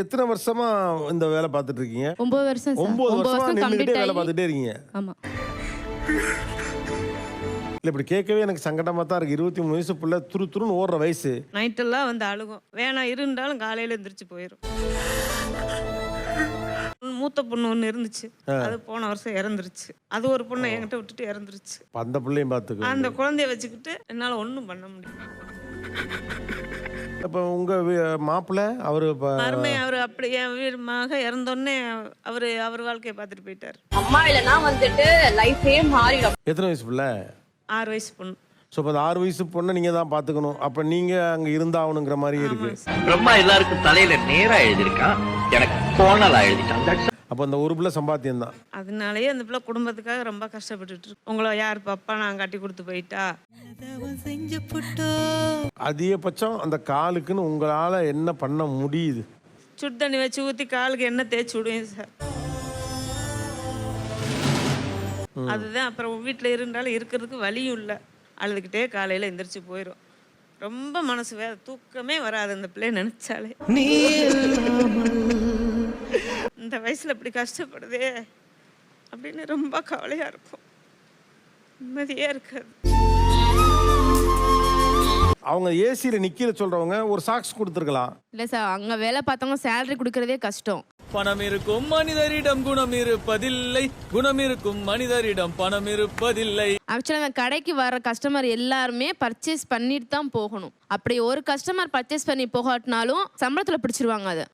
எத்தனை வருஷமா இந்த வேலை பார்த்துட்டு இருக்கீங்க? 9 வருஷம் சார். 9 வருஷமா வருஷம் நின்னுகிட்டே கம்ப்ளீட் வேலை ஆகி. பார்த்துட்டே இருக்கீங்க. ஆமா. இல்ல இப்படி கேட்கவே எனக்கு சங்கடமா தான் இருக்கு. 23 வயசு புள்ள துரு துருன்னு ஓடுற வயசு. நைட்டெல்லாம் வந்து அழுகும். வேணாம் இருந்தாலும் காலையில எந்திரிச்சு போயிடும். மூத்த பொண்ணு ஒன்று இருந்துச்சு. அது போன வருஷம் இறந்துருச்சு. அது ஒரு பொண்ணை என்கிட்ட விட்டுட்டு இறந்துருச்சு. அந்த பிள்ளையும் பார்த்துக்க. அந்த குழந்தைய வச்சுக்கிட்டு என்னால் ஒன்றும் பண்ண முடியும். அப்போ உங்க மாப்பிள்ளை அவரு மருமை அவர் அப்படி என் வீடு மக இறந்தோடனே அவர் வாழ்க்கையை பார்த்துட்டு போயிட்டார். அம்மா இல்லைன்னா வந்துட்டு லைஃபே மாறிடும். எத்தனை வயசு பிள்ளை? 6 வயசு பொண்ணு. ஸோ இப்போ 6 வயசு பொண்ணை நீங்க தான் பார்த்துக்கணும். அப்போ நீங்க அங்க இருந்தாகணுங்கிற மாதிரி இருக்கு. பிரம்மா எல்லாருக்கும் தலையில நேரா எழுதிருக்கான், எனக்கு கோணலா எழுதிட்டான். அப்போ அந்த ஒரு பிள்ளை சம்பாத்தியம் தான். அதனாலயே அந்த பிள்ளை குடும்பத்துக்காக ரொம்ப கஷ்டப்பட்டுட்டு இருக்கு. உங்களை யார் பாப்பா நான் கட்டி கொடுத்து போயிட்டா. அதிகபட்சம் அந்த காலுக்குன்னு உங்களால என்ன பண்ண முடியுது? சுடு தண்ணி வச்சு ஊற்றி காலுக்கு எண்ணெய் தேய்ச்சி விடுவேன் சார். அதுதான். அப்புறம் வீட்டில் இருந்தாலும் இருக்கிறதுக்கு வழியும் இல்லை. அழுதுகிட்டே காலையில் எந்திரிச்சு போயிடும். ரொம்ப மனசு தூக்கமே வராது அந்த பிள்ளைய நினைச்சாலே. இந்த வயசுல இப்படி கஷ்டப்படுதே அப்படின்னு ரொம்ப கவலையா இருக்கும். நிம்மதியே இருக்காது. அவங்க ஏசியில நிக்கிற சொல்றவங்க ஒரு சாக்ஸ் கொடுத்துருக்கலாம். இல்ல சார், அங்க வேலை பார்த்தவங்க சேலரி கொடுக்கறதே கஷ்டம். பணம் இருக்கும் மனிதரிடம் குணம் இருப்பதில்லை, குணம் இருக்கும் மனிதரிடம் பணம் இருப்பதில்லை. ஆக்சுவலா அந்த கடைக்கு வர கஸ்டமர் எல்லாருமே பர்ச்சேஸ் பண்ணிட்டு தான் போகணும். அப்படி ஒரு கஸ்டமர் பர்ச்சேஸ் பண்ணி போகாட்டினாலும் சம்பளத்துல பிடிச்சிருவாங்க அதை.